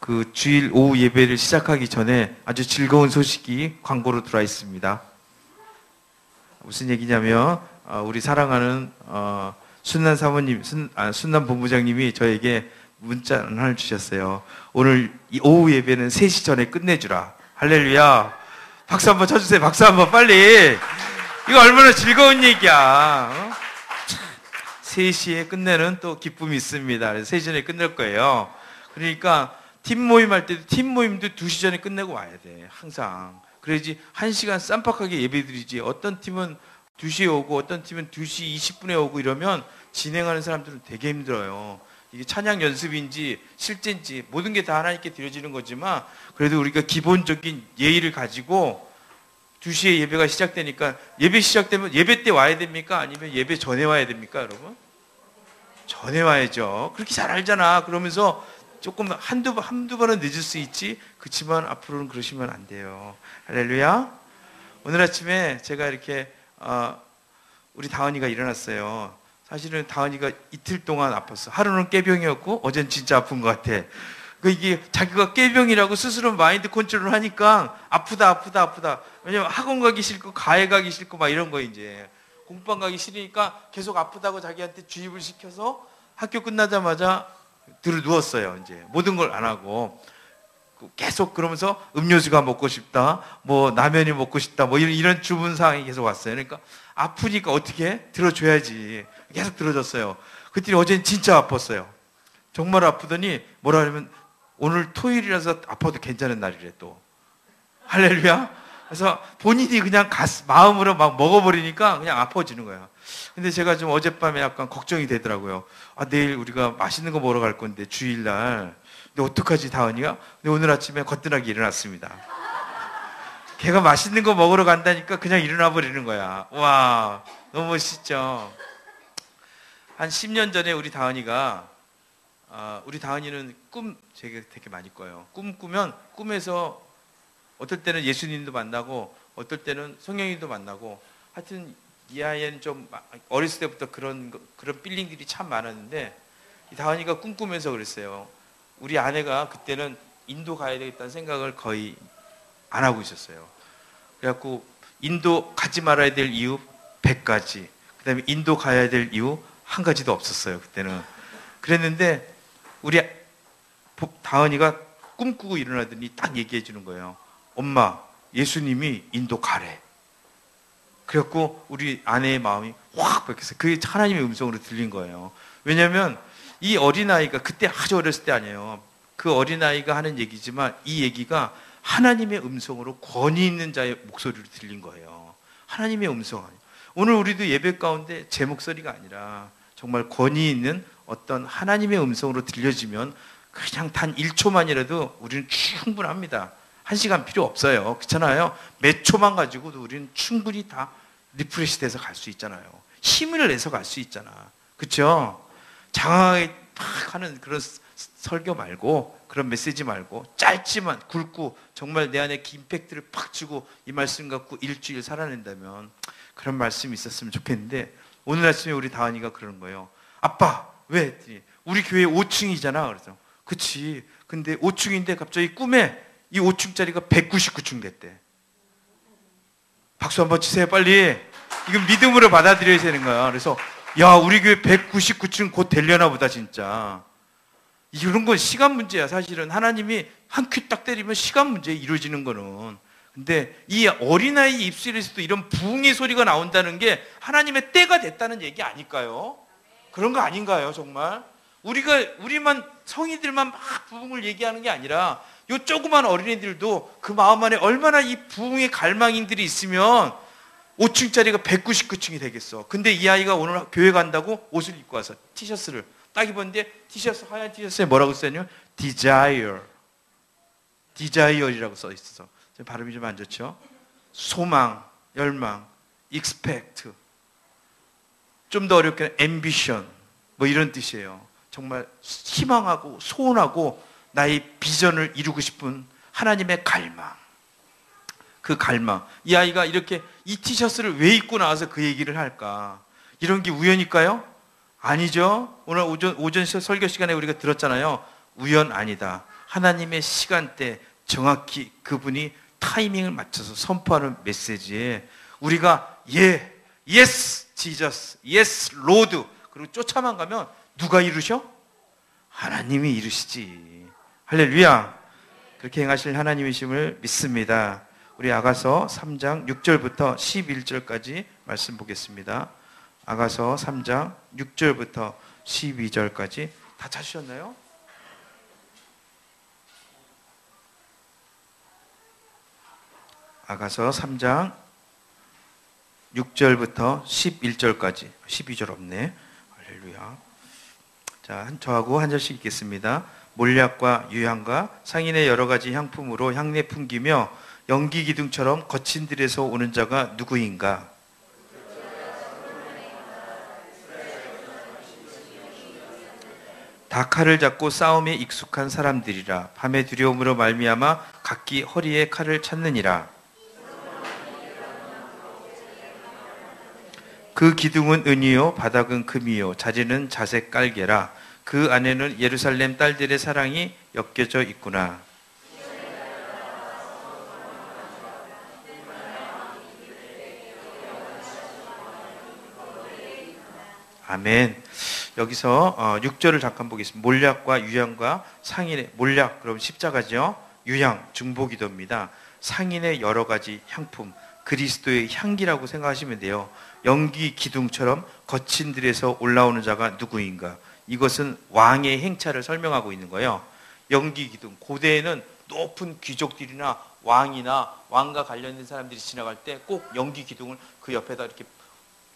그 주일 오후 예배를 시작하기 전에 아주 즐거운 소식이 광고로 들어와 있습니다. 무슨 얘기냐면 우리 사랑하는 순난 사모님, 순난 본부장님이 저에게 문자를 하나 주셨어요. 오늘 이 오후 예배는 3시 전에 끝내주라. 할렐루야. 박수 한번 쳐주세요. 박수 한번 빨리. 이거 얼마나 즐거운 얘기야. 3시에 끝내는 또 기쁨이 있습니다. 그래서 3시 전에 끝낼 거예요. 그러니까 팀 모임 할 때도 팀 모임도 2시 전에 끝내고 와야 돼. 항상. 그래야지 1시간 쌈박하게 예배드리지. 어떤 팀은 2시에 오고 어떤 팀은 2시 20분에 오고 이러면 진행하는 사람들은 되게 힘들어요. 이게 찬양 연습인지 실제인지 모든 게 다 하나님께 드려지는 거지만 그래도 우리가 기본적인 예의를 가지고 2시에 예배가 시작되니까 예배 시작되면 예배 때 와야 됩니까? 아니면 예배 전에 와야 됩니까, 여러분? 전에 와야죠. 그렇게 잘 알잖아. 그러면서 조금 한두 번은 늦을 수 있지. 그렇지만 앞으로는 그러시면 안 돼요. 할렐루야. 오늘 아침에 제가 이렇게 우리 다은이가 일어났어요. 사실은 다은이가 이틀 동안 아팠어. 하루는 깨병이었고 어젠 진짜 아픈 것 같아. 이게 자기가 깨병이라고 스스로 마인드 컨트롤을 하니까 아프다. 왜냐면 학원 가기 싫고 가해 가기 싫고 막 이런 거 이제 공부방 가기 싫으니까 계속 아프다고 자기한테 주입을 시켜서 학교 끝나자마자 들어 누웠어요. 이제 모든 걸 안 하고 계속 그러면서 음료수가 먹고 싶다, 뭐 라면이 먹고 싶다, 뭐 이런 주문 사항이 계속 왔어요. 그러니까 아프니까 어떻게 들어줘야지. 계속 들어줬어요. 그때 어제는 진짜 아팠어요. 정말 아프더니 뭐라 하냐면 오늘 토요일이라서 아파도 괜찮은 날이래 또. 할렐루야. 그래서 본인이 그냥 마음으로 막 먹어버리니까 그냥 아파지는 거야. 근데 제가 좀 어젯밤에 약간 걱정이 되더라고요. 내일 우리가 맛있는 거 먹으러 갈 건데 주일날. 근데 어떡하지 다은이가? 근데 오늘 아침에 거뜬하게 일어났습니다. 걔가 맛있는 거 먹으러 간다니까 그냥 일어나 버리는 거야. 와, 너무 멋있죠. 한 10년 전에 우리 다은이가 우리 다은이는 제가 되게 많이 꿔요. 꿈 꾸면 꿈에서 어떨 때는 예수님도 만나고 어떨 때는 성령님도 만나고 하여튼 이 아이는 좀 어렸을 때부터 그런 필링들이 참 많았는데 이 다은이가 꿈꾸면서 그랬어요. 우리 아내가 그때는 인도 가야 되겠다는 생각을 거의 안 하고 있었어요. 그래갖고 인도 가지 말아야 될 이유 100가지, 그 다음에 인도 가야 될 이유 1가지도 없었어요. 그때는. 그랬는데 우리 다은이가 꿈꾸고 일어나더니 딱 얘기해 주는 거예요. 엄마, 예수님이 인도 가래. 그래갖고 우리 아내의 마음이 확 바뀌었어요. 그게 하나님의 음성으로 들린 거예요. 왜냐하면 이 어린아이가 그때 아주 어렸을 때 아니에요. 그 어린아이가 하는 얘기지만 이 얘기가 하나님의 음성으로 권위 있는 자의 목소리로 들린 거예요. 하나님의 음성 아니에요. 오늘 우리도 예배 가운데 제 목소리가 아니라 정말 권위 있는 어떤 하나님의 음성으로 들려지면 그냥 단 1초만이라도 우리는 충분합니다. 1시간 필요 없어요. 그렇잖아요. 몇 초만 가지고도 우리는 충분히 다 리프레시 돼서 갈 수 있잖아요. 힘을 내서 갈 수 있잖아. 그렇죠? 장황하게 팍 하는 그런 설교 말고 그런 메시지 말고 짧지만 굵고 정말 내 안에 임팩트를 팍 주고 이 말씀 갖고 일주일 살아낸다면 그런 말씀이 있었으면 좋겠는데 오늘 아침에 우리 다은이가 그러는 거예요. 아빠 왜? 했더니 우리 교회 5층이잖아. 그래서 그치. 근데 5층인데 갑자기 꿈에 이 5층짜리가 199층 됐대. 박수 한번 치세요 빨리. 이건 믿음으로 받아들여야 되는 거야. 그래서 야 우리 교회 199층 곧 되려나 보다 진짜. 이런 건 시간 문제야. 사실은 하나님이 한 큐 딱 때리면 시간 문제에 이루어지는 거는. 근데 이 어린아이 입술에서도 이런 부흥의 소리가 나온다는 게 하나님의 때가 됐다는 얘기 아닐까요? 그런 거 아닌가요 정말? 우리만 성인들만 막 부흥을 얘기하는 게 아니라 요 조그만 어린이들도 그 마음 안에 얼마나 이 부흥의 갈망인들이 있으면 5층짜리가 199층이 되겠어. 근데 이 아이가 오늘 교회 간다고 옷을 입고 와서 티셔츠를 딱 입었는데 하얀 티셔츠에 뭐라고 써있냐면 Desire이라고 써 있어서 발음이 좀 안 좋죠? 소망, 열망, expect, 좀 더 어렵게 ambition 뭐 이런 뜻이에요. 정말 희망하고 소원하고 나의 비전을 이루고 싶은 하나님의 갈망. 그 갈망. 이 아이가 이렇게 이 티셔츠를 왜 입고 나와서 그 얘기를 할까? 이런 게 우연일까요? 아니죠. 오늘 오전 설교 시간에 우리가 들었잖아요. 우연 아니다. 하나님의 시간대 정확히 그분이 타이밍을 맞춰서 선포하는 메시지에 우리가 예스 지저스, 예스 로드 그리고 쫓아만 가면 누가 이루셔? 하나님이 이루시지. 할렐루야. 그렇게 행하실 하나님이심을 믿습니다. 우리 아가서 3장 6절부터 11절까지 말씀 보겠습니다. 아가서 3장 6절부터 12절까지 다 찾으셨나요? 아가서 3장 6절부터 11절까지 12절 없네. 할렐루야. 자, 저하고 한 절씩 읽겠습니다. 몰약과 유향과 상인의 여러 가지 향품으로 향내 풍기며 연기 기둥처럼 거친 들에서 오는 자가 누구인가? 다 칼을 잡고 싸움에 익숙한 사람들이라. 밤의 두려움으로 말미암아 각기 허리에 칼을 찾느니라. 그 기둥은 은이요 바닥은 금이요 자재는 자색 깔개라. 그 안에는 예루살렘 딸들의 사랑이 엮여져 있구나. 아멘. 여기서 6절을 잠깐 보겠습니다. 몰약과 유향과 상인의, 몰약 그럼 십자가죠. 유향 중보기도입니다. 상인의 여러 가지 향품, 그리스도의 향기라고 생각하시면 돼요. 연기 기둥처럼 거친 들에서 올라오는 자가 누구인가? 이것은 왕의 행차를 설명하고 있는 거예요. 연기 기둥, 고대에는 높은 귀족들이나 왕이나 왕과 관련된 사람들이 지나갈 때 꼭 연기 기둥을 그 옆에다 이렇게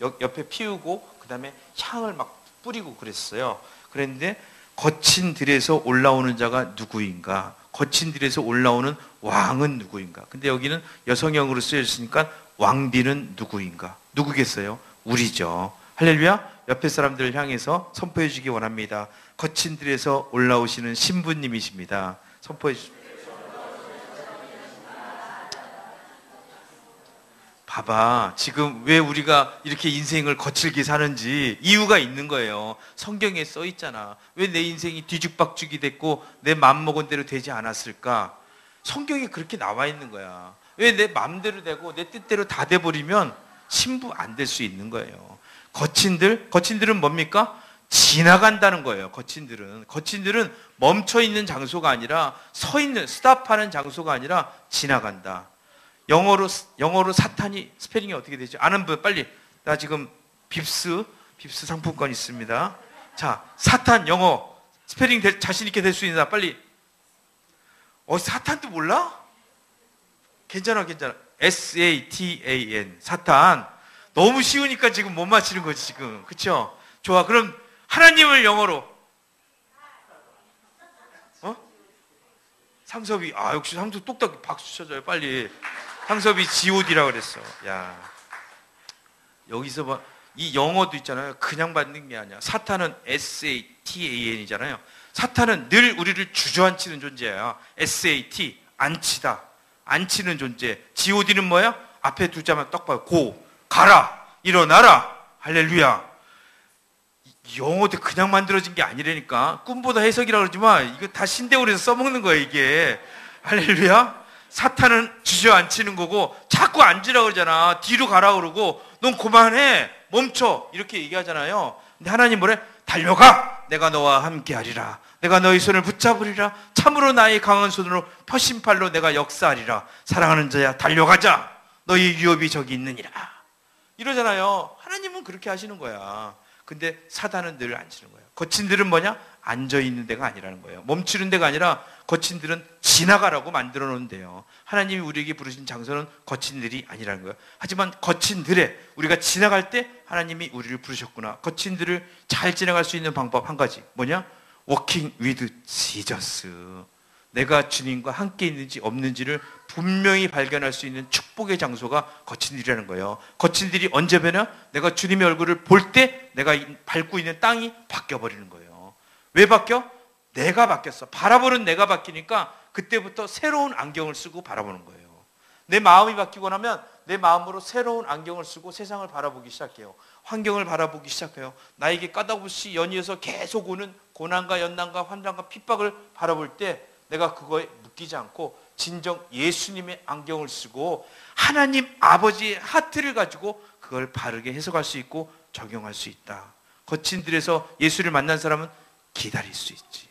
옆에 피우고 그 다음에 향을 막 뿌리고 그랬어요. 그런데 거친 들에서 올라오는 자가 누구인가? 거친 들에서 올라오는 왕은 누구인가? 근데 여기는 여성형으로 쓰여있으니까 왕비는 누구인가? 누구겠어요? 우리죠. 할렐루야. 옆에 사람들을 향해서 선포해 주기 원합니다. 거친 들에서 올라오시는 신부님이십니다. 선포해 주십시오. 봐봐. 지금 왜 우리가 이렇게 인생을 거칠게 사는지 이유가 있는 거예요. 성경에 써 있잖아. 왜 내 인생이 뒤죽박죽이 됐고 내 마음먹은 대로 되지 않았을까? 성경에 그렇게 나와 있는 거야. 왜 내 마음대로 되고 내 뜻대로 다 돼버리면 신부 안 될 수 있는 거예요. 거친들은 뭡니까? 지나간다는 거예요. 거친들은 멈춰있는 장소가 아니라 서있는, 스탑하는 장소가 아니라 지나간다. 영어로 사탄이 스페링이 어떻게 되죠? 아는 분 빨리. 나 지금 빕스 상품권 있습니다. 자, 사탄 영어 스페링 자신 있게 될 수 있나? 빨리. 사탄도 몰라? 괜찮아. SATAN 사탄. 너무 쉬우니까 지금 못 맞히는 거지 지금. 그렇죠? 좋아. 그럼 하나님을 영어로 상섭이. 역시 상섭 똑딱 박수 쳐줘요 빨리. 상섭이 God라고 그랬어. 야, 여기서 봐. 이 영어도 있잖아요. 그냥 받는 게 아니야. 사탄은 SATAN이잖아요. 사탄은 늘 우리를 주저앉히는 존재야. SAT 앉히다. 앉히는 존재. God는 뭐야? 앞에 두 자만 떡 봐요. 가라, 일어나라. 할렐루야. 영어도 그냥 만들어진 게 아니라니까. 꿈보다 해석이라고 그러지만 이거 다 신대원에서 써먹는 거야 이게. 할렐루야. 사탄은 주저앉히는 거고 자꾸 앉으라고 그러잖아. 뒤로 가라 그러고 넌 그만해, 멈춰 이렇게 얘기하잖아요. 근데 하나님 뭐래? 달려가, 내가 너와 함께 하리라. 내가 너희 손을 붙잡으리라. 참으로 나의 강한 손으로 퍼심팔로 내가 역사하리라. 사랑하는 자야 달려가자. 너희 유업이 저기 있느니라. 이러잖아요. 하나님은 그렇게 하시는 거야. 근데 사단은 늘 앉히는 거예요. 거친들은 뭐냐? 앉아있는 데가 아니라는 거예요. 멈추는 데가 아니라 거친들은 지나가라고 만들어 놓은데요. 하나님이 우리에게 부르신 장소는 거친들이 아니라는 거예요. 하지만 거친들에 우리가 지나갈 때 하나님이 우리를 부르셨구나. 거친들을 잘 지나갈 수 있는 방법 한 가지. 뭐냐? Walking with Jesus. 내가 주님과 함께 있는지 없는지를 분명히 발견할 수 있는 축복의 장소가 거친들이라는 거예요. 거친들이 언제 변해? 내가 주님의 얼굴을 볼 때 내가 밟고 있는 땅이 바뀌어버리는 거예요. 왜 바뀌어? 내가 바뀌었어. 바라보는 내가 바뀌니까 그때부터 새로운 안경을 쓰고 바라보는 거예요. 내 마음이 바뀌고 나면 내 마음으로 새로운 안경을 쓰고 세상을 바라보기 시작해요. 환경을 바라보기 시작해요. 나에게 까닭없이 연이어서 계속 오는 고난과 연난과 환난과 핍박을 바라볼 때 내가 그거에 묶이지 않고 진정 예수님의 안경을 쓰고 하나님 아버지의 하트를 가지고 그걸 바르게 해석할 수 있고 적용할 수 있다. 거친 들에서 예수를 만난 사람은 기다릴 수 있지.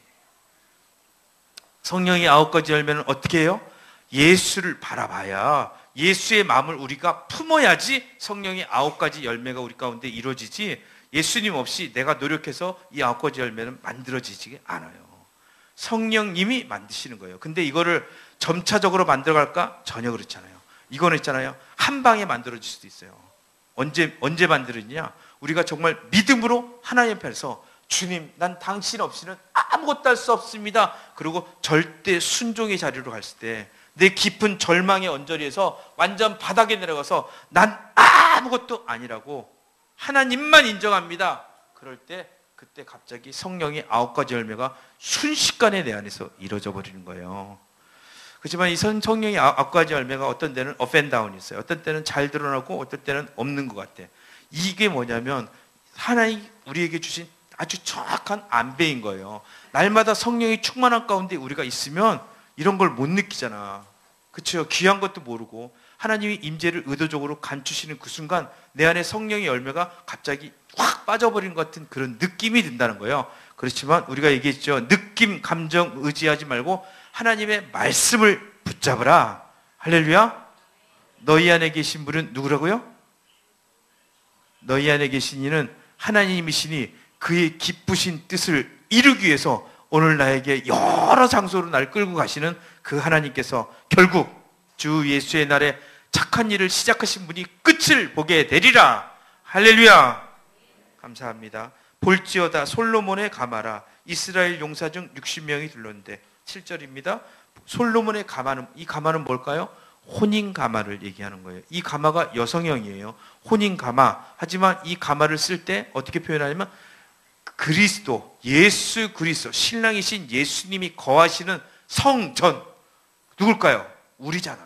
성령의 9가지 열매는 어떻게 해요? 예수를 바라봐야, 예수의 마음을 우리가 품어야지 성령의 9가지 열매가 우리 가운데 이루어지지, 예수님 없이 내가 노력해서 이 9가지 열매는 만들어지지 않아요. 성령님이 만드시는 거예요. 근데 이거를 점차적으로 만들어갈까? 전혀 그렇지 않아요. 이거는 있잖아요, 한 방에 만들어질 수도 있어요. 언제 만들어지냐? 우리가 정말 믿음으로 하나님 앞에서 주님, 난 당신 없이는 아무것도 할 수 없습니다. 그리고 절대 순종의 자리로 갔을 때 내 깊은 절망의 언저리에서 완전 바닥에 내려가서 난 아무것도 아니라고 하나님만 인정합니다. 그럴 때 그때 갑자기 성령의 9가지 열매가 순식간에 내 안에서 이루어져 버리는 거예요. 그렇지만 이 성령의 9가지 열매가 어떤 때는 업 앤 다운이 있어요. 어떤 때는 잘 드러나고 어떤 때는 없는 것 같아. 이게 뭐냐면 하나님 우리에게 주신 아주 정확한 안배인 거예요. 날마다 성령이 충만한 가운데 우리가 있으면 이런 걸 못 느끼잖아. 그렇죠? 귀한 것도 모르고 하나님이 임재를 의도적으로 감추시는 그 순간 내 안에 성령의 열매가 갑자기 확 빠져버린 것 같은 그런 느낌이 든다는 거예요. 그렇지만 우리가 얘기했죠. 느낌, 감정 의지하지 말고 하나님의 말씀을 붙잡으라. 할렐루야. 너희 안에 계신 분은 누구라고요? 너희 안에 계신 이는 하나님이시니 그의 기쁘신 뜻을 이루기 위해서 오늘 나에게 여러 장소로 날 끌고 가시는 그 하나님께서 결국 주 예수의 날에 착한 일을 시작하신 분이 끝을 보게 되리라. 할렐루야. 감사합니다. 볼지어다 솔로몬의 가마라. 이스라엘 용사 중 60명이 둘렀는데 7절입니다. 솔로몬의 가마는, 이 가마는 뭘까요? 혼인 가마를 얘기하는 거예요. 이 가마가 여성형이에요. 혼인 가마. 하지만 이 가마를 쓸 때 어떻게 표현하냐면 그리스도, 예수 그리스도, 신랑이신 예수님이 거하시는 성전. 누굴까요? 우리잖아.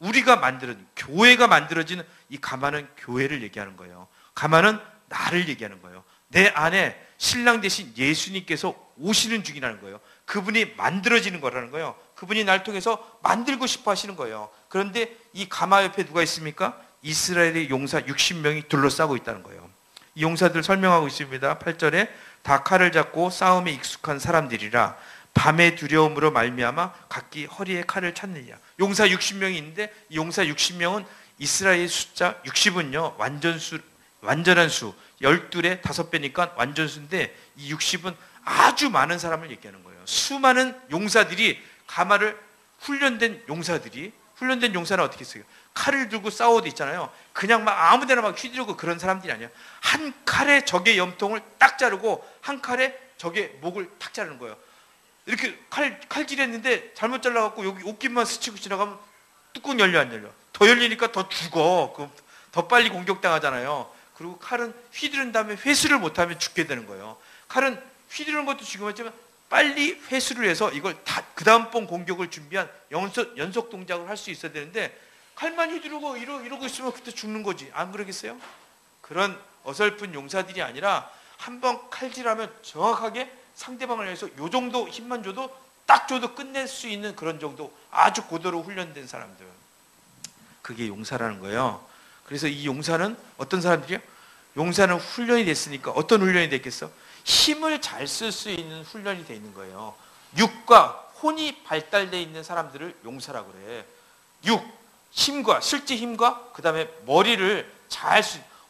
우리가 만들어진, 교회가 만들어지는 이 가마는 교회를 얘기하는 거예요. 가마는 나를 얘기하는 거예요. 내 안에 신랑 대신 예수님께서 오시는 중이라는 거예요. 그분이 만들어지는 거라는 거예요. 그분이 날 통해서 만들고 싶어 하시는 거예요. 그런데 이 가마 옆에 누가 있습니까? 이스라엘의 용사 60명이 둘러싸고 있다는 거예요. 이 용사들 설명하고 있습니다. 8절에 다 칼을 잡고 싸움에 익숙한 사람들이라 밤의 두려움으로 말미암아 각기 허리에 칼을 찾느냐. 용사 60명이 있는데 이 용사 60명은 이스라엘 숫자 60은요 완전한 수 12에 5배니까 완전수인데 이 60은 아주 많은 사람을 얘기하는 거예요. 수많은 용사들이 가마를 훈련된 용사는 어떻게 써요? 칼을 들고 싸워도 있잖아요. 그냥 막 아무데나 막 휘두르고 그런 사람들이 아니에요. 한 칼에 적의 염통을 딱 자르고 한 칼에 적의 목을 탁 자르는 거예요. 이렇게 칼질했는데 잘못 잘라갖고 여기 옷깃만 스치고 지나가면 뚜껑 열려 안 열려? 더 열리니까 더 죽어. 더 빨리 공격당하잖아요. 그리고 칼은 휘두른 다음에 회수를 못하면 죽게 되는 거예요. 칼은 휘두르는 것도 중요하지만 빨리 회수를 해서 이걸 그 다음번 공격을 준비한 연속 동작을 할 수 있어야 되는데 칼만 휘두르고 이러고 있으면 그때 죽는 거지. 안 그러겠어요? 그런 어설픈 용사들이 아니라 한번 칼질하면 정확하게 상대방을 위해서 요 정도 힘만 줘도 딱 줘도 끝낼 수 있는 그런 정도 아주 고도로 훈련된 사람들. 그게 용사라는 거예요. 그래서 이 용사는 어떤 사람들이요? 용사는 훈련이 됐으니까 어떤 훈련이 됐겠어? 힘을 잘 쓸 수 있는 훈련이 돼 있는 거예요. 육과 혼이 발달되어 있는 사람들을 용사라고 그래. 힘과 실제 힘과 그 다음에 머리를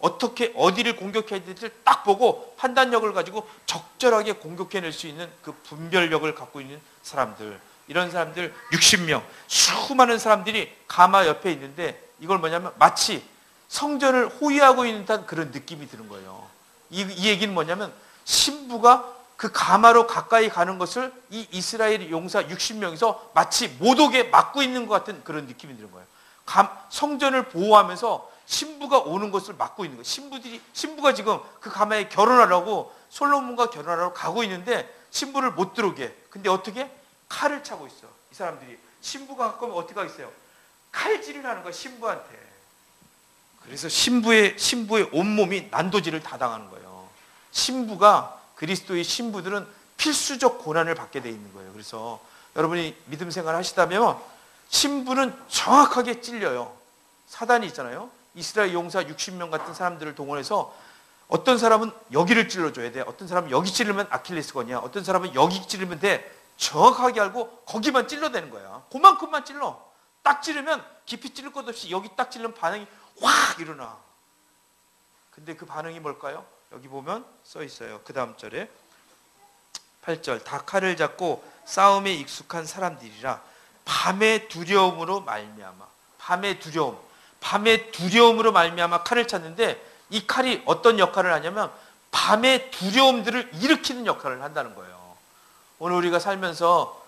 어떻게 어디를 공격해야 될지 딱 보고 판단력을 가지고 적절하게 공격해낼 수 있는 그 분별력을 갖고 있는 사람들, 이런 사람들 60명, 수많은 사람들이 가마 옆에 있는데 이걸 뭐냐면 마치 성전을 호위하고 있는 듯한 그런 느낌이 드는 거예요. 이 얘기는 뭐냐면 신부가 그 가마로 가까이 가는 것을 이 이스라엘 용사 60명이서 마치 못 오게 막고 있는 것 같은 그런 느낌이 드는 거예요. 성전을 보호하면서 신부가 오는 것을 막고 있는 거예요. 신부가 지금 그 가마에 결혼하려고 솔로몬과 결혼하려고 가고 있는데 신부를 못 들어오게 해. 근데 어떻게? 칼을 차고 있어. 이 사람들이 신부가 가까우면 어떻게 하겠어요? 칼질을 하는 거야, 신부한테. 그래서 신부의 온몸이 난도질을 다 당하는 거예요. 신부가, 그리스도의 신부들은 필수적 고난을 받게 돼 있는 거예요. 그래서 여러분이 믿음 생활 하시다면 신부는 정확하게 찔려요. 사단이 있잖아요. 이스라엘 용사 60명 같은 사람들을 동원해서 어떤 사람은 여기를 찔러줘야 돼. 어떤 사람은 여기 찌르면 아킬레스건이야. 어떤 사람은 여기 찌르면 돼. 정확하게 알고 거기만 찔러대는 거야. 그만큼만 찔러. 딱 찌르면 깊이 찌를 것 없이 여기 딱 찌르면 반응이 확 일어나. 근데 그 반응이 뭘까요? 여기 보면 써 있어요. 그 다음 절에 8절, 다 칼을 잡고 싸움에 익숙한 사람들이라 밤의 두려움으로 말미암아. 밤의 두려움으로 말미암아 칼을 찾는데, 이 칼이 어떤 역할을 하냐면 밤의 두려움들을 일으키는 역할을 한다는 거예요. 오늘 우리가 살면서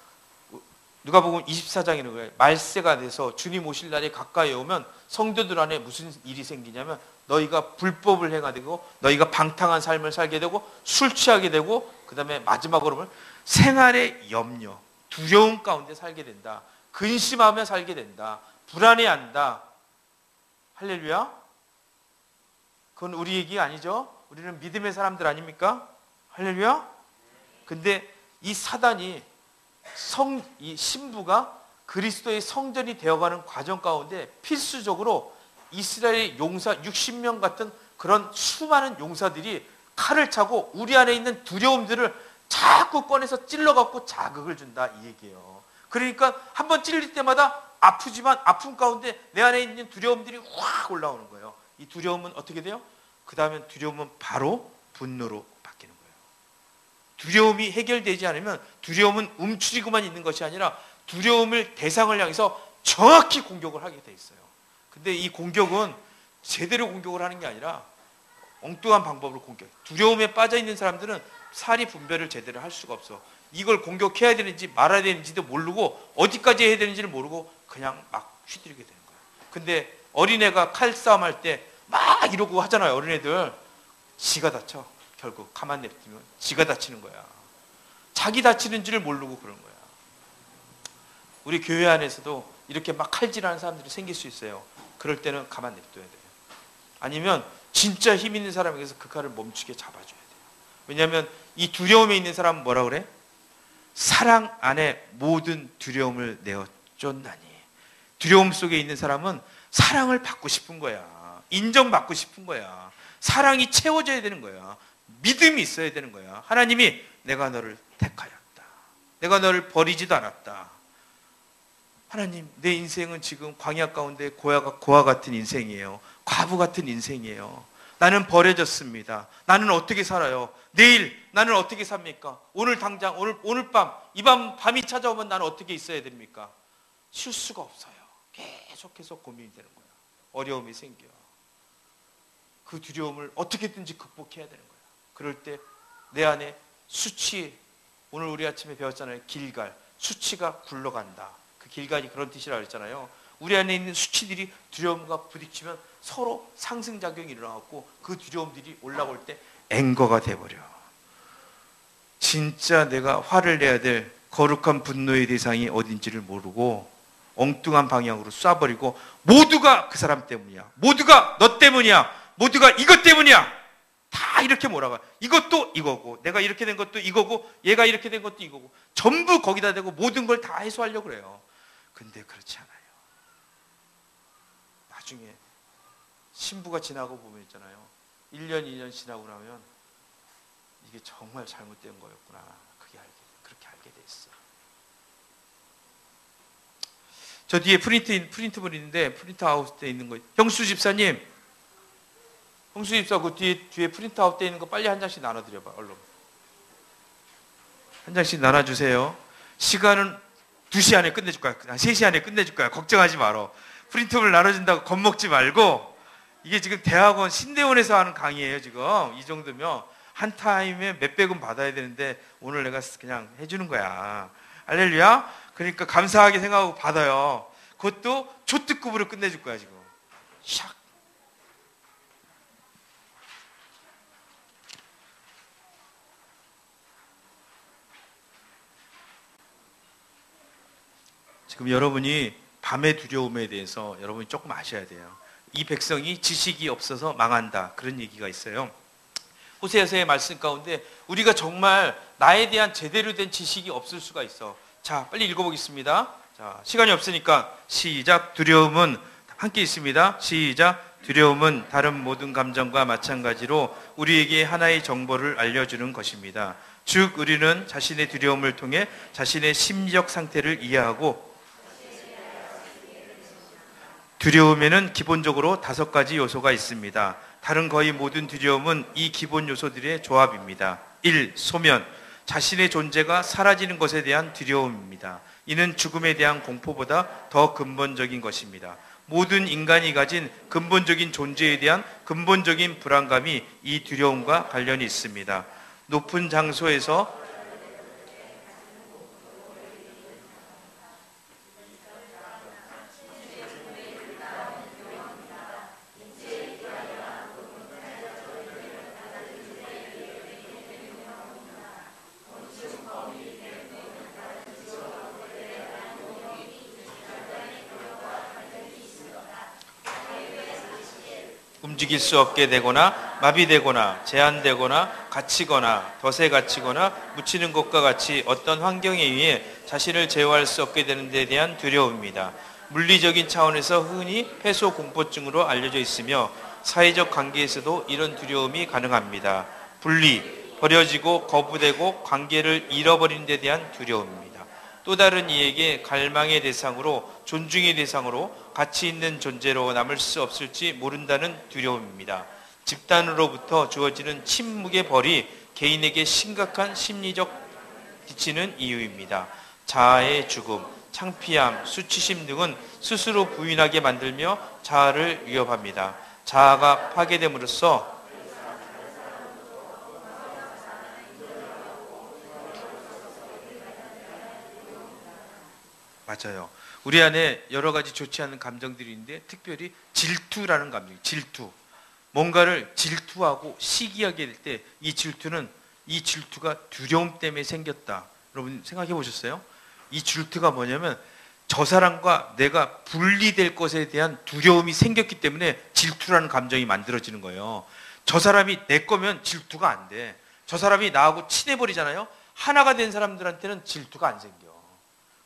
누가복음 24장이라는 거예요. 말세가 돼서 주님 오실 날이 가까이 오면 성도들 안에 무슨 일이 생기냐면 너희가 불법을 행하되고 너희가 방탕한 삶을 살게 되고 술 취하게 되고, 그 다음에 마지막으로 보면 생활의 염려, 두려움 가운데 살게 된다. 근심하며 살게 된다. 불안해한다. 할렐루야. 그건 우리 얘기 아니죠. 우리는 믿음의 사람들 아닙니까? 할렐루야. 근데 이 사단이 이 신부가 그리스도의 성전이 되어가는 과정 가운데 필수적으로 이스라엘 용사 60명 같은 그런 수많은 용사들이 칼을 차고 우리 안에 있는 두려움들을 자꾸 꺼내서 찔러갖고 자극을 준다, 이 얘기예요. 그러니까 한번 찔릴 때마다 아프지만 아픔 가운데 내 안에 있는 두려움들이 확 올라오는 거예요. 이 두려움은 어떻게 돼요? 그 다음엔 두려움은 바로 분노로 바뀌는 거예요. 두려움이 해결되지 않으면 두려움은 움츠리고만 있는 것이 아니라 두려움을 대상을 향해서 정확히 공격을 하게 돼 있어요. 근데 이 공격은 제대로 공격을 하는 게 아니라 엉뚱한 방법으로 공격. 두려움에 빠져 있는 사람들은 사리 분별을 제대로 할 수가 없어. 이걸 공격해야 되는지 말아야 되는지도 모르고 어디까지 해야 되는지를 모르고 그냥 막 휘두르게 되는 거예요. 근데 어린애가 칼싸움 할 때 막 이러고 하잖아요. 어린애들. 지가 다쳐. 결국 가만 냅두면 지가 다치는 거야. 자기 다치는 줄을 모르고 그런 거야. 우리 교회 안에서도 이렇게 막 칼질하는 사람들이 생길 수 있어요. 그럴 때는 가만 냅둬야 돼요. 아니면 진짜 힘 있는 사람에게서 그 칼을 멈추게 잡아줘야 돼요. 왜냐하면 이 두려움에 있는 사람은 뭐라 그래? 사랑 안에 모든 두려움을 내어 쫓나니. 두려움 속에 있는 사람은 사랑을 받고 싶은 거야. 인정받고 싶은 거야. 사랑이 채워져야 되는 거야. 믿음이 있어야 되는 거야. 하나님이 내가 너를 택하였다. 내가 너를 버리지도 않았다. 하나님, 내 인생은 지금 광야 가운데 고아 같은 인생이에요. 과부 같은 인생이에요. 나는 버려졌습니다. 나는 어떻게 살아요? 내일 나는 어떻게 삽니까? 오늘 당장, 오늘 밤, 밤이 찾아오면 나는 어떻게 있어야 됩니까? 쉴 수가 없어요. 계속해서 고민이 되는 거야. 어려움이 생겨요. 그 두려움을 어떻게든지 극복해야 되는 거야. 그럴 때 내 안에 수치, 오늘 우리 아침에 배웠잖아요. 길갈, 수치가 굴러간다. 그 길갈이 그런 뜻이라고 했잖아요. 우리 안에 있는 수치들이 두려움과 부딪히면 서로 상승작용이 일어나고 그 두려움들이 올라올 때 앵거가 돼버려. 진짜 내가 화를 내야 될 거룩한 분노의 대상이 어딘지를 모르고 엉뚱한 방향으로 쏴버리고 모두가 그 사람 때문이야. 모두가 너 때문이야. 모두가 이것 때문이야. 다 이렇게 몰아가. 이것도 이거고 내가 이렇게 된 것도 이거고 얘가 이렇게 된 것도 이거고 전부 거기다 대고 모든 걸 다 해소하려고 그래요. 근데 그렇지 않아요. 나중에 신부가 지나고 보면 있잖아요. 1년, 2년 지나고 나면 이게 정말 잘못된 거였구나. 그렇게 알게 돼 있어. 저 뒤에 프린트물 있는데 프린트아웃 돼 있는 거. 형수 집사님, 형수 집사 그 뒤에 프린트아웃 돼 있는 거 빨리 한 장씩 나눠드려봐. 얼른. 한 장씩 나눠주세요. 시간은 2시 안에 끝내줄 거야. 3시 안에 끝내줄 거야. 걱정하지 말어. 프린트물 나눠준다고 겁먹지 말고. 이게 지금 대학원 신대원에서 하는 강의예요. 지금 이 정도면 한 타임에 몇백은 받아야 되는데 오늘 내가 그냥 해주는 거야. 할렐루야. 그러니까 감사하게 생각하고 받아요. 그것도 초특급으로 끝내줄 거야. 지금 샥. 지금 여러분이 밤의 두려움에 대해서 여러분이 조금 아셔야 돼요. 이 백성이 지식이 없어서 망한다. 그런 얘기가 있어요. 호세아서의 말씀 가운데 우리가 정말 나에 대한 제대로 된 지식이 없을 수가 있어. 자, 빨리 읽어보겠습니다. 자, 시간이 없으니까 시작. 두려움은 함께 있습니다. 시작. 두려움은 다른 모든 감정과 마찬가지로 우리에게 하나의 정보를 알려주는 것입니다. 즉 우리는 자신의 두려움을 통해 자신의 심리적 상태를 이해하고, 두려움에는 기본적으로 5가지 요소가 있습니다. 다른 거의 모든 두려움은 이 기본 요소들의 조합입니다. 1. 소면. 자신의 존재가 사라지는 것에 대한 두려움입니다. 이는 죽음에 대한 공포보다 더 근본적인 것입니다. 모든 인간이 가진 근본적인 존재에 대한 근본적인 불안감이 이 두려움과 관련이 있습니다. 높은 장소에서 움직일 수 없게 되거나 마비되거나 제한되거나 갇히거나 덫에 갇히거나 묻히는 것과 같이 어떤 환경에 의해 자신을 제어할 수 없게 되는 데 대한 두려움입니다. 물리적인 차원에서 흔히 폐소공포증으로 알려져 있으며 사회적 관계에서도 이런 두려움이 가능합니다. 분리, 버려지고 거부되고 관계를 잃어버리는 데 대한 두려움입니다. 또 다른 이에게 갈망의 대상으로, 존중의 대상으로 가치 있는 존재로 남을 수 없을지 모른다는 두려움입니다. 집단으로부터 주어지는 침묵의 벌이 개인에게 심각한 심리적 끼치는 이유입니다. 자아의 죽음, 창피함, 수치심 등은 스스로 부인하게 만들며 자아를 위협합니다. 자아가 파괴됨으로써 맞아요. 우리 안에 여러 가지 좋지 않은 감정들이 있는데 특별히 질투라는 감정, 질투. 뭔가를 질투하고 시기하게 될 때 이 질투가 두려움 때문에 생겼다. 여러분 생각해 보셨어요? 이 질투가 뭐냐면 저 사람과 내가 분리될 것에 대한 두려움이 생겼기 때문에 질투라는 감정이 만들어지는 거예요. 저 사람이 내 거면 질투가 안 돼. 저 사람이 나하고 친해버리잖아요. 하나가 된 사람들한테는 질투가 안 생겨.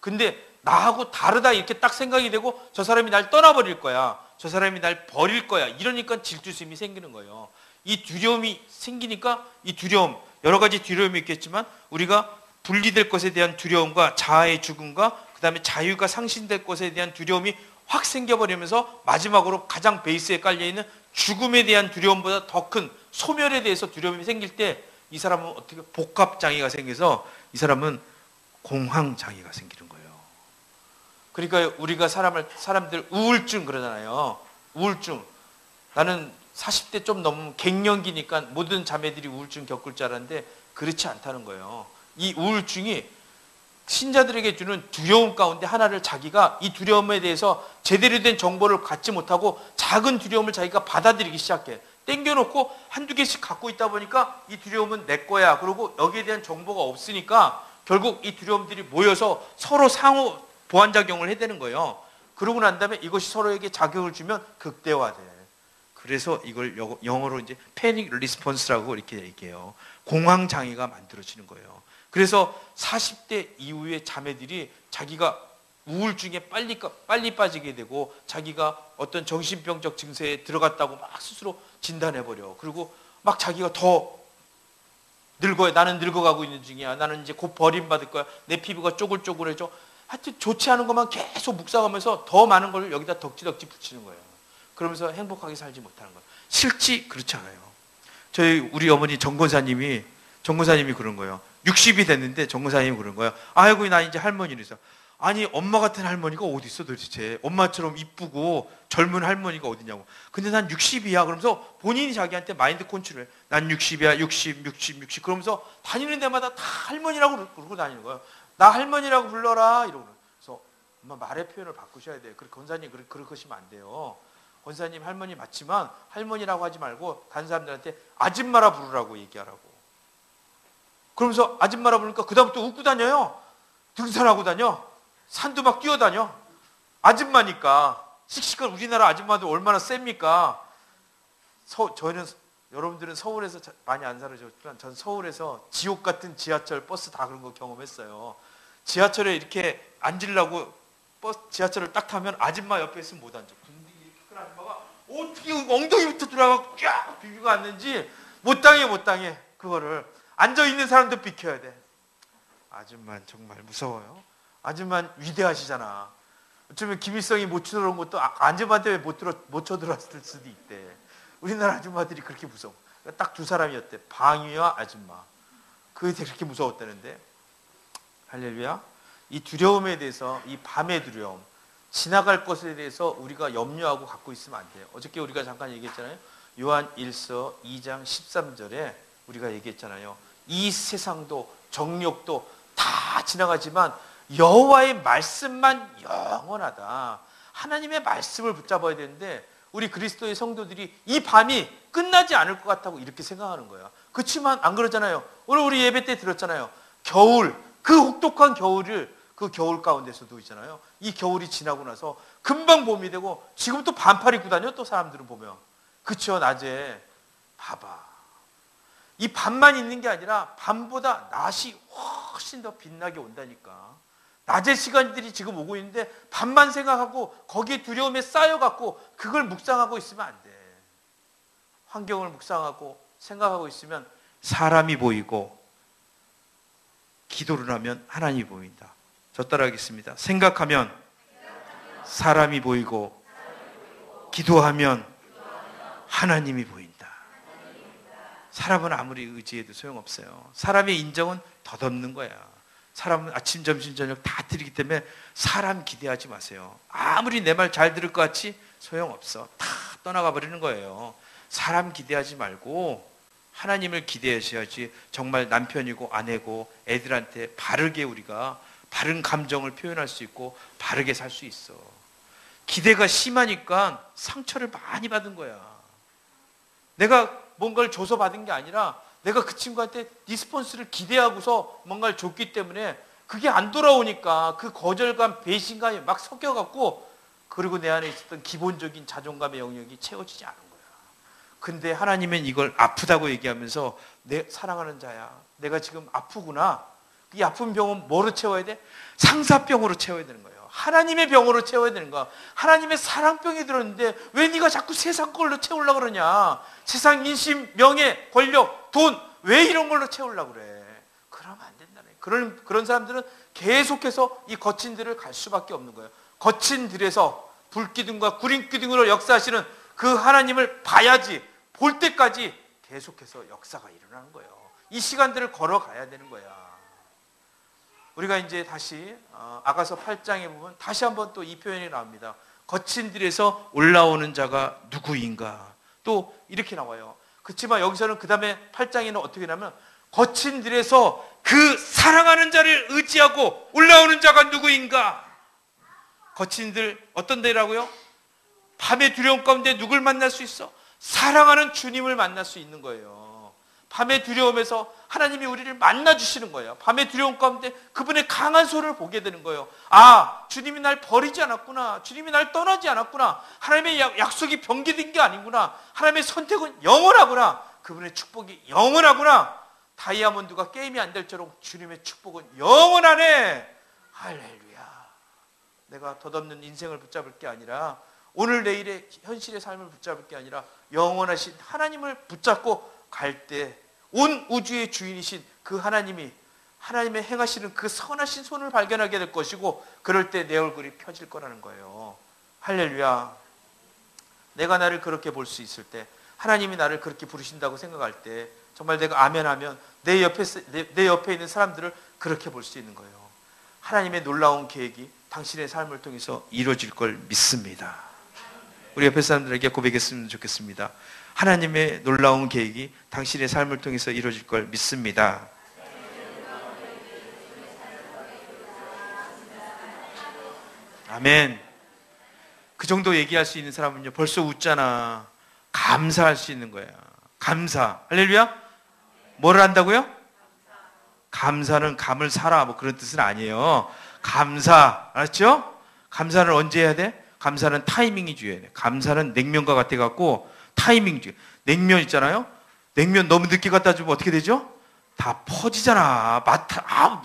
근데 나하고 다르다 이렇게 딱 생각이 되고 저 사람이 날 떠나버릴 거야. 저 사람이 날 버릴 거야. 이러니까 질투심이 생기는 거예요. 이 두려움이 생기니까 이 두려움, 여러 가지 두려움이 있겠지만 우리가 분리될 것에 대한 두려움과 자아의 죽음과 그 다음에 자유가 상실될 것에 대한 두려움이 확 생겨버리면서 마지막으로 가장 베이스에 깔려있는 죽음에 대한 두려움보다 더 큰 소멸에 대해서 두려움이 생길 때 이 사람은 어떻게 복합장애가 생겨서 이 사람은 공황장애가 생기는 거예요. 그러니까 우리가 사람들 우울증 그러잖아요. 우울증. 나는 40대 좀 넘으면 갱년기니까 모든 자매들이 우울증 겪을 줄 알았는데 그렇지 않다는 거예요. 이 우울증이 신자들에게 주는 두려움 가운데 하나를 자기가 이 두려움에 대해서 제대로 된 정보를 갖지 못하고 작은 두려움을 자기가 받아들이기 시작해. 땡겨놓고 한두 개씩 갖고 있다 보니까 이 두려움은 내 거야. 그리고 여기에 대한 정보가 없으니까 결국 이 두려움들이 모여서 서로 상호 보완작용을 해야 되는 거예요. 그러고 난 다음에 이것이 서로에게 자극을 주면 극대화돼. 그래서 이걸 영어로 이제 패닉 리스폰스라고 이렇게 얘기해요. 공황장애가 만들어지는 거예요. 그래서 40대 이후의 자매들이 자기가 우울증에 빨리 빠지게 되고 자기가 어떤 정신병적 증세에 들어갔다고 막 스스로 진단해버려. 그리고 막 자기가 더 늙어요. 나는 늙어가고 있는 중이야. 나는 이제 곧 버림받을 거야. 내 피부가 쪼글쪼글해져. 하여튼 좋지 않은 것만 계속 묵상하면서 더 많은 걸 여기다 덕지덕지 붙이는 거예요. 그러면서 행복하게 살지 못하는 거예요. 실제 그렇지 않아요. 우리 어머니 정권사님이 그런 거예요. 60이 됐는데 정권사님이 그런 거예요. 아이고 나 이제 할머니라서. 아니 엄마 같은 할머니가 어디 있어 도대체. 엄마처럼 이쁘고 젊은 할머니가 어디냐고. 근데 난 60이야. 그러면서 본인이 자기한테 마인드 컨트롤해. 난 60이야. 60 그러면서 다니는 데마다 다 할머니라고 그러고 다니는 거예요. 나 할머니라고 불러라 이러고. 그래서 엄마 말의 표현을 바꾸셔야 돼요. 권사님 그렇게 하시면 안 돼요. 권사님 할머니 맞지만 할머니라고 하지 말고 다른 사람들한테 아줌마라 부르라고 얘기하라고. 그러면서 아줌마라 부르니까 그다음부터 웃고 다녀요. 등산하고 다녀. 산도 막 뛰어다녀. 아줌마니까. 씩씩한 우리나라 아줌마들 얼마나 셉니까? 저희는 여러분들은 서울에서 많이 안 살아셨지만 전 서울에서 지옥 같은 지하철, 버스 다 그런 거 경험했어요. 지하철에 이렇게 앉으려고 지하철을 딱 타면 아줌마 옆에 있으면 못 앉아. 근데 이렇게 큰 아줌마가 어떻게 엉덩이부터 들어가고 쫙 비비고 앉는지 못 당해. 그거를 앉아있는 사람도 비켜야 돼. 아줌마 정말 무서워요. 아줌마 위대하시잖아. 어쩌면 김일성이 못 쳐들어온 것도 아줌마한테 왜 못 쳐들어왔을 수도 있대. 우리나라 아줌마들이 그렇게 무서워. 딱 두 사람이었대. 방위와 아줌마. 그게 그렇게 무서웠다는데. 할렐루야. 이 두려움에 대해서, 이 밤의 두려움, 지나갈 것에 대해서 우리가 염려하고 갖고 있으면 안 돼요. 어저께 우리가 잠깐 얘기했잖아요. 요한 1서 2장 13절에 우리가 얘기했잖아요. 이 세상도 정욕도 다 지나가지만 여호와의 말씀만 영원하다. 하나님의 말씀을 붙잡아야 되는데 우리 그리스도의 성도들이 이 밤이 끝나지 않을 것 같다고 이렇게 생각하는 거야. 그렇지만 안 그러잖아요. 오늘 우리 예배 때 들었잖아요. 겨울, 그 혹독한 겨울을 그 겨울 가운데서도 있잖아요. 이 겨울이 지나고 나서 금방 봄이 되고 지금 또 반팔 입고 다녀 또 사람들은 보면. 그쵸? 낮에 봐봐. 이 밤만 있는 게 아니라 밤보다 낮이 훨씬 더 빛나게 온다니까. 낮의 시간들이 지금 오고 있는데 밤만 생각하고 거기에 두려움에 쌓여갖고 그걸 묵상하고 있으면 안 돼. 환경을 묵상하고 생각하고 있으면 사람이 보이고 기도를 하면 하나님이 보인다. 저 따라하겠습니다. 생각하면 사람이 보이고 기도하면 하나님이 보인다. 사람은 아무리 의지해도 소용없어요. 사람의 인정은 덧없는 거야. 사람은 아침, 점심, 저녁 다 드리기 때문에 사람 기대하지 마세요. 아무리 내 말 잘 들을 것 같이 소용없어. 다 떠나가 버리는 거예요. 사람 기대하지 말고 하나님을 기대하셔야지 정말 남편이고 아내고 애들한테 바르게 우리가 바른 감정을 표현할 수 있고 바르게 살 수 있어. 기대가 심하니까 상처를 많이 받은 거야. 내가 뭔가를 줘서 받은 게 아니라 내가 그 친구한테 리스폰스를 기대하고서 뭔가를 줬기 때문에 그게 안 돌아오니까 그 거절감, 배신감이 막 섞여갖고 그리고 내 안에 있었던 기본적인 자존감의 영역이 채워지지 않은 거야. 근데 하나님은 이걸 아프다고 얘기하면서 내 사랑하는 자야. 내가 지금 아프구나. 이 아픈 병은 뭐로 채워야 돼? 상사병으로 채워야 되는 거예요. 하나님의 병으로 채워야 되는 거야. 하나님의 사랑병이 들었는데 왜 네가 자꾸 세상 걸로 채우려고 그러냐. 세상 인심, 명예, 권력, 돈 왜 이런 걸로 채우려고 그래. 그러면 안 된다네. 그런 사람들은 계속해서 이 거친 들을 갈 수밖에 없는 거예요. 거친 들에서 불기둥과 구린기둥으로 역사하시는 그 하나님을 봐야지. 볼 때까지 계속해서 역사가 일어나는 거예요. 이 시간들을 걸어가야 되는 거야. 우리가 이제 다시 아가서 8장에 보면 다시 한번 또 이 표현이 나옵니다. 거친 들에서 올라오는 자가 누구인가. 또 이렇게 나와요. 그렇지만 여기서는 그 다음에 8장에는 어떻게 나면 거친 들에서 그 사랑하는 자를 의지하고 올라오는 자가 누구인가. 거친 들 어떤 데라고요? 밤의 두려움 가운데 누굴 만날 수 있어? 사랑하는 주님을 만날 수 있는 거예요. 밤의 두려움에서 하나님이 우리를 만나주시는 거예요. 밤의 두려움 가운데 그분의 강한 손을 보게 되는 거예요. 아, 주님이 날 버리지 않았구나. 주님이 날 떠나지 않았구나. 하나님의 약속이 변개된 게 아니구나. 하나님의 선택은 영원하구나. 그분의 축복이 영원하구나. 다이아몬드가 게임이 안 될처럼 주님의 축복은 영원하네. 할렐루야. 내가 덧없는 인생을 붙잡을 게 아니라 오늘 내일의 현실의 삶을 붙잡을 게 아니라 영원하신 하나님을 붙잡고 갈 때 온 우주의 주인이신 그 하나님의 행하시는 그 선하신 손을 발견하게 될 것이고 그럴 때 내 얼굴이 펴질 거라는 거예요. 할렐루야. 내가 나를 그렇게 볼 수 있을 때 하나님이 나를 그렇게 부르신다고 생각할 때 정말 내가 아멘하면 내 옆에 있는 사람들을 그렇게 볼 수 있는 거예요. 하나님의 놀라운 계획이 당신의 삶을 통해서 이루어질 걸 믿습니다. 우리 옆에 사람들에게 고백했으면 좋겠습니다. 하나님의 놀라운 계획이 당신의 삶을 통해서 이루어질 걸 믿습니다. 아멘. 그 정도 얘기할 수 있는 사람은요 벌써 웃잖아. 감사할 수 있는 거야. 감사. 할렐루야. 뭐를 한다고요? 감사는 감을 사라 뭐 그런 뜻은 아니에요. 감사. 알았죠? 감사는 언제 해야 돼? 감사는 타이밍이 중요해요. 감사는 냉면과 같아갖고 타이밍 중요해요. 냉면 있잖아요. 냉면 너무 늦게 갖다 주면 어떻게 되죠? 다 퍼지잖아.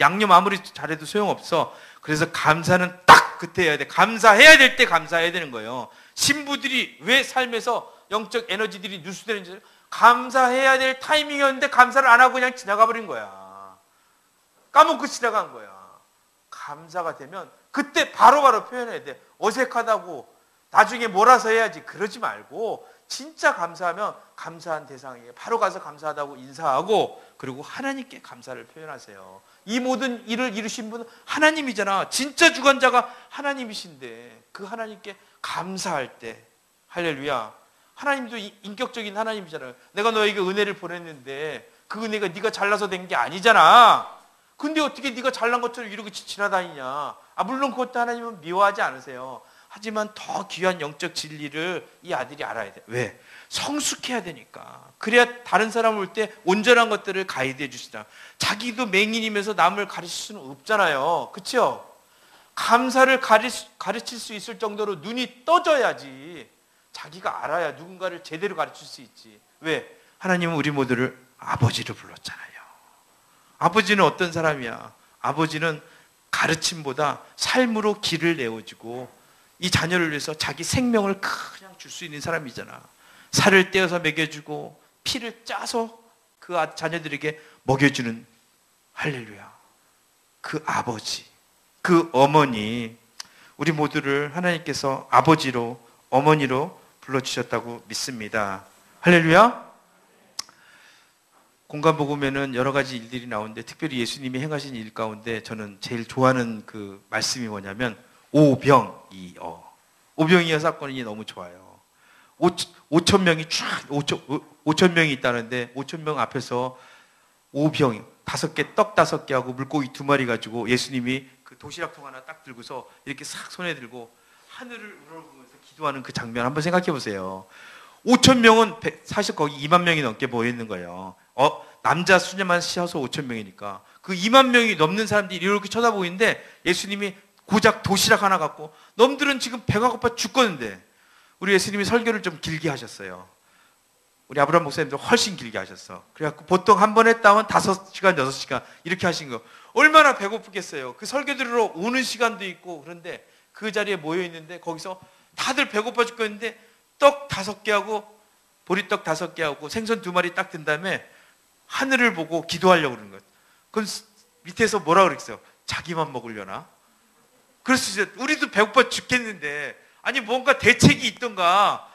양념 아무리 잘해도 소용없어. 그래서 감사는 딱 그때 해야 돼. 감사해야 될 때 감사해야 되는 거예요. 신부들이 왜 삶에서 영적 에너지들이 누수되는지 감사해야 될 타이밍이었는데 감사를 안 하고 그냥 지나가 버린 거야. 까먹고 지나간 거야. 감사가 되면 그때 바로바로 표현해야 돼. 어색하다고 나중에 몰아서 해야지 그러지 말고 진짜 감사하면 감사한 대상에게 바로 가서 감사하다고 인사하고 그리고 하나님께 감사를 표현하세요. 이 모든 일을 이루신 분은 하나님이잖아. 진짜 주관자가 하나님이신데 그 하나님께 감사할 때 할렐루야. 하나님도 인격적인 하나님이잖아요. 내가 너에게 은혜를 보냈는데 그 은혜가 네가 잘나서 된 게 아니잖아. 근데 어떻게 네가 잘난 것처럼 이렇게 지나다니냐. 물론 그것도 하나님은 미워하지 않으세요. 하지만 더 귀한 영적 진리를 이 아들이 알아야 돼. 왜? 성숙해야 되니까. 그래야 다른 사람 올 때 온전한 것들을 가이드해 주시다. 자기도 맹인이면서 남을 가르칠 수는 없잖아요. 그렇죠? 감사를 가르칠 수 있을 정도로 눈이 떠져야지 자기가 알아야 누군가를 제대로 가르칠 수 있지. 왜? 하나님은 우리 모두를 아버지로 불렀잖아요. 아버지는 어떤 사람이야? 아버지는 가르침보다 삶으로 길을 내어주고 이 자녀를 위해서 자기 생명을 그냥 줄 수 있는 사람이잖아. 살을 떼어서 먹여주고 피를 짜서 그 자녀들에게 먹여주는 할렐루야. 그 아버지, 그 어머니, 우리 모두를 하나님께서 아버지로 어머니로 불러주셨다고 믿습니다. 할렐루야. 공간복음에는 여러 가지 일들이 나오는데 특별히 예수님이 행하신 일 가운데 저는 제일 좋아하는 그 말씀이 뭐냐면 오병이어. 오병이어 사건이 너무 좋아요. 5천 명이 쫙 5천 명이 있다는데 5천 명 앞에서 오병이 5개 떡 5개 하고 물고기 2마리 가지고 예수님이 그 도시락통 하나 딱 들고서 이렇게 싹 손에 들고 하늘을 우러보면서 기도하는 그 장면 한번 생각해 보세요. 5천 명은 사실 거기 2만 명이 넘게 모여 있는 거예요. 남자 수녀만 씌어서 5천 명이니까 그 2만 명이 넘는 사람들이 이렇게 쳐다보고 있는데 예수님이 고작 도시락 하나 갖고 놈들은 지금 배가 고파 죽겠는데 우리 예수님이 설교를 좀 길게 하셨어요. 우리 아브라함 목사님도 훨씬 길게 하셨어. 그래갖고 보통 한 번 했다면 5시간, 6시간 이렇게 하신 거. 얼마나 배고프겠어요. 그 설교 들으러 오는 시간도 있고 그런데 그 자리에 모여 있는데 거기서 다들 배고파 죽겠는데 떡 5개 하고 보리떡 5개 하고 생선 2마리 딱 든 다음에 하늘을 보고 기도하려고 그러는 거예요. 그건 밑에서 뭐라 그랬어요? 자기만 먹으려나? 그래서 이제 우리도 배고파 죽겠는데 아니 뭔가 대책이 있던가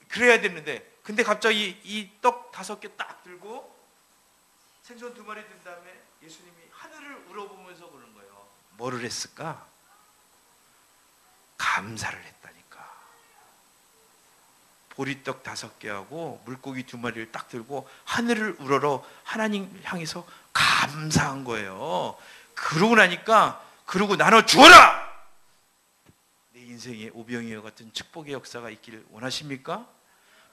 그래야 되는데 근데 갑자기 이 떡 5개 딱 들고 생선 2마리 든 다음에 예수님이 하늘을 우러보면서 그러는 거예요. 뭐를 했을까? 감사를 했다니까. 보리떡 5개하고 물고기 2마리를 딱 들고 하늘을 우러러 하나님 향해서 감사한 거예요. 그러고 나니까 그러고 나눠 주어라! 내 인생에 오병이어 같은 축복의 역사가 있기를 원하십니까?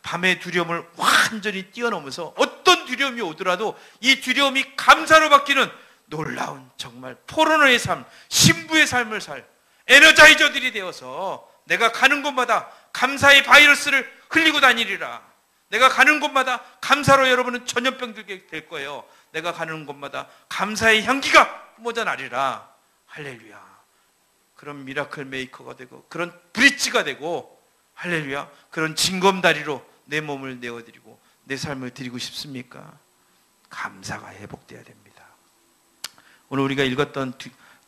밤의 두려움을 완전히 뛰어넘어서 어떤 두려움이 오더라도 이 두려움이 감사로 바뀌는 놀라운 정말 포로노의 삶, 신부의 삶을 살 에너자이저들이 되어서 내가 가는 곳마다 감사의 바이러스를 흘리고 다니리라. 내가 가는 곳마다 감사로 여러분은 전염병 들게 될 거예요. 내가 가는 곳마다 감사의 향기가 뿜어져나리라. 할렐루야. 그런 미라클 메이커가 되고 그런 브릿지가 되고 할렐루야. 그런 징검다리로 내 몸을 내어드리고 내 삶을 드리고 싶습니까? 감사가 회복돼야 됩니다. 오늘 우리가 읽었던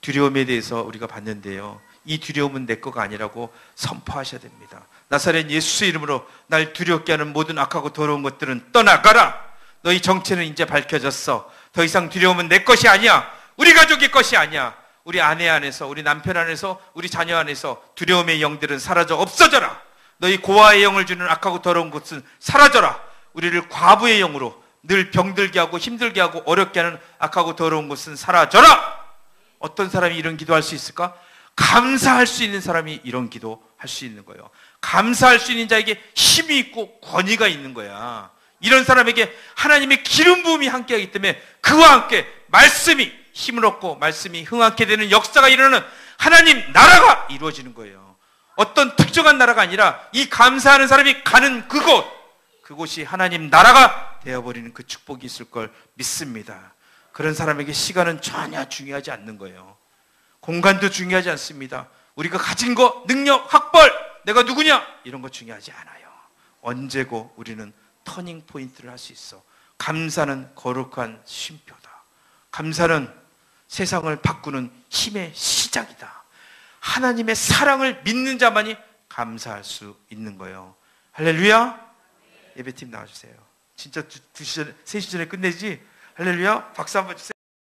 두려움에 대해서 우리가 봤는데요. 이 두려움은 내 거가 아니라고 선포하셔야 됩니다. 나사렛 예수의 이름으로 날 두렵게 하는 모든 악하고 더러운 것들은 떠나가라. 너희 정체는 이제 밝혀졌어. 더 이상 두려움은 내 것이 아니야. 우리 가족의 것이 아니야. 우리 아내 안에서, 우리 남편 안에서, 우리 자녀 안에서 두려움의 영들은 사라져 없어져라. 너희 고아의 영을 주는 악하고 더러운 것은 사라져라. 우리를 과부의 영으로 늘 병들게 하고 힘들게 하고 어렵게 하는 악하고 더러운 것은 사라져라. 어떤 사람이 이런 기도할 수 있을까? 감사할 수 있는 사람이 이런 기도 할 수 있는 거예요. 감사할 수 있는 자에게 힘이 있고 권위가 있는 거야. 이런 사람에게 하나님의 기름 부음이 함께하기 때문에 그와 함께 말씀이 힘을 얻고 말씀이 흥하게 되는 역사가 일어나는 하나님 나라가 이루어지는 거예요. 어떤 특정한 나라가 아니라 이 감사하는 사람이 가는 그곳이 하나님 나라가 되어버리는 그 축복이 있을 걸 믿습니다. 그런 사람에게 시간은 전혀 중요하지 않는 거예요. 공간도 중요하지 않습니다. 우리가 가진 거, 능력, 학벌, 내가 누구냐 이런 거 중요하지 않아요. 언제고 우리는 터닝 포인트를 할 수 있어. 감사는 거룩한 쉼표다. 감사는 세상을 바꾸는 힘의 시작이다. 하나님의 사랑을 믿는 자만이 감사할 수 있는 거예요. 할렐루야. 예배팀 나와주세요. 진짜 2시 전에 3시 전에 끝내지. 할렐루야. 박수 한번 주세요.